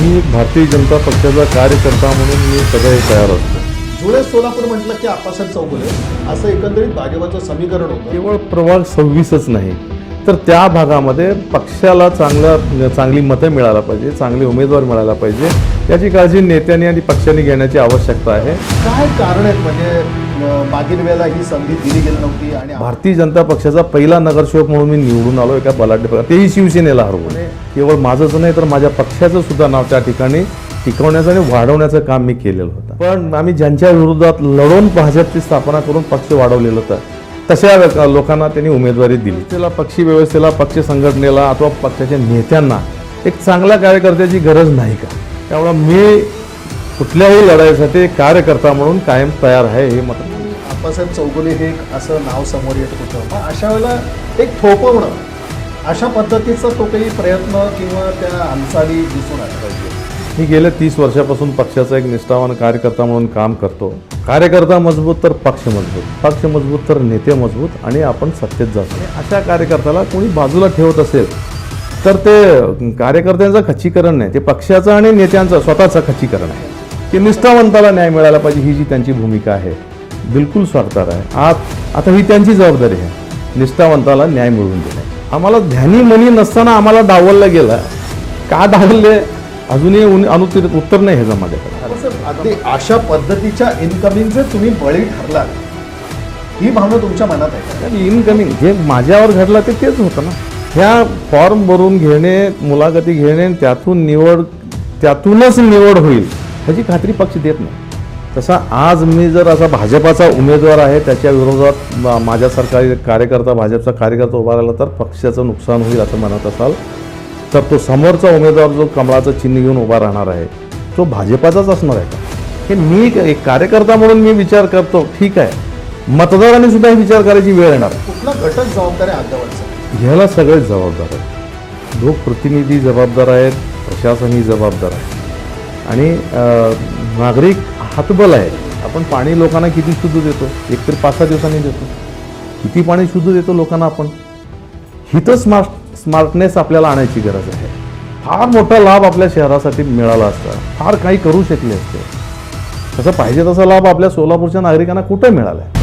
मी भारतीय जनता पक्षाचा कार्यकर्ता म्हणून मी सदैव तयार असतो. धुळे सोलापूर म्हटलं की आप्पासाहेब चौगुले असं एकंदरीत भाजपचं समीकरण होतं. केवळ प्रभाग 26च नाही तर त्या भागामध्ये पक्षाला चांगली मतं मिळायला पाहिजे, चांगले उमेदवार मिळायला पाहिजे, याची काळजी नेत्यांनी आणि पक्षांनी घेण्याची आवश्यकता आहे. काय कारण आहेत म्हणजे मागील वेळेला ही संधी दिली गेली नव्हती आणि भारतीय जनता पक्षाचा पहिला नगरसेवक म्हणून मी निवडून आलो एका बलाढ्य प्रकारे, तेही शिवसेनेला हरवून. केवळ माझंच नाही तर माझ्या पक्षाचं सुद्धा नाव त्या ठिकाणी टिकवण्याचं आणि वाढवण्याचं काम मी केलेलं होतं. पण आम्ही ज्यांच्या विरोधात लढून भाजपची स्थापना करून पक्ष वाढवलेलं होतं तशा लोकांना त्यांनी उमेदवारी दिली. त्याला पक्षी व्यवस्थेला, पक्ष संघटनेला अथवा पक्षाच्या नेत्यांना एक चांगल्या कार्यकर्त्याची गरज नाही का? त्यामुळे मी कुठल्याही लढाईसाठी कार्यकर्ता म्हणून कायम तयार आहे. हे मत आप्पासाहेब चौगुले हे एक असं नाव समोर येत होतं. मग अशा वेळेला एक थोपवणं अशा पद्धतीचा तो काही प्रयत्न किंवा त्या हालचाली दिसून आल्या पाहिजे. मी गेल्या 30 वर्षापासून पक्षाचा एक निष्ठावान कार्यकर्ता म्हणून काम करतो. कार्यकर्ता मजबूत तर पक्ष मजबूत, पक्ष मजबूत तर नेते मजबूत आणि आपण सत्तेत जातो. अशा कार्यकर्त्याला कोणी बाजूला ठेवत असेल तर ते कार्यकर्त्यांचं खच्चीकरण नाही, ते पक्षाचं आणि नेत्यांचं स्वतःचं खच्चीकरण आहे. की निष्ठावंताला न्याय मिळाला पाहिजे ही जी त्यांची भूमिका आहे बिलकुल स्वार्थार आहे. आता ही त्यांची जबाबदारी आहे निष्ठावंताला न्याय मिळवून देणे. आम्हाला ध्यानी मनी नसताना आम्हाला डावललं गेलं. का डावलले अजूनही अनुत्तरित उत्तर नाही ह्याचं माझ्याकडे. अगदी अशा पद्धतीच्या इनकमिंगचे तुम्ही बळी ठरलात ही भावना तुमच्या मनात आहे? इनकमिंग जे माझ्यावर घडलं तेच होतं ना. ह्या फॉर्म भरून घेणे, मुलाखती घेणे, त्यातूनच निवड होईल ह्याची खात्री पक्ष देत नाही. तसा आज मी जर असा भाजपाचा उमेदवार आहे त्याच्या विरोधात माझ्यासारखा कार्यकर्ता, भाजपचा कार्यकर्ता उभा राहिला तर पक्षाचं नुकसान होईल असं म्हणत असाल तर तो समोरचा उमेदवार जो कमळाचं चिन्ह घेऊन उभा राहणार आहे तो भाजपाचाच असणार आहे का? हे मी एक कार्यकर्ता म्हणून मी विचार करतो, ठीक आहे. मतदारांनी सुद्धा विचार करायची वेळ येणार. कुठला घटक जबाबदार आहे आंदोलनाचा? ह्याला सगळेच जबाबदार आहेत. लोकप्रतिनिधी जबाबदार आहेत, प्रशासनही जबाबदार आहे आणि नागरिक हातबल आहे. आपण पाणी लोकांना किती शुद्ध देतो? एकतर 5-6 दिवसांनी देतो. किती पाणी शुद्ध देतो लोकांना आपण? हिथं स्मार्टनेस आपल्याला आणायची गरज आहे. फार मोठा लाभ आपल्या शहरासाठी मिळाला असता, फार काही करू शकले असते. तसं पाहिजे तसा लाभ आपल्या सोलापूरच्या नागरिकांना कुठं मिळाला आहे?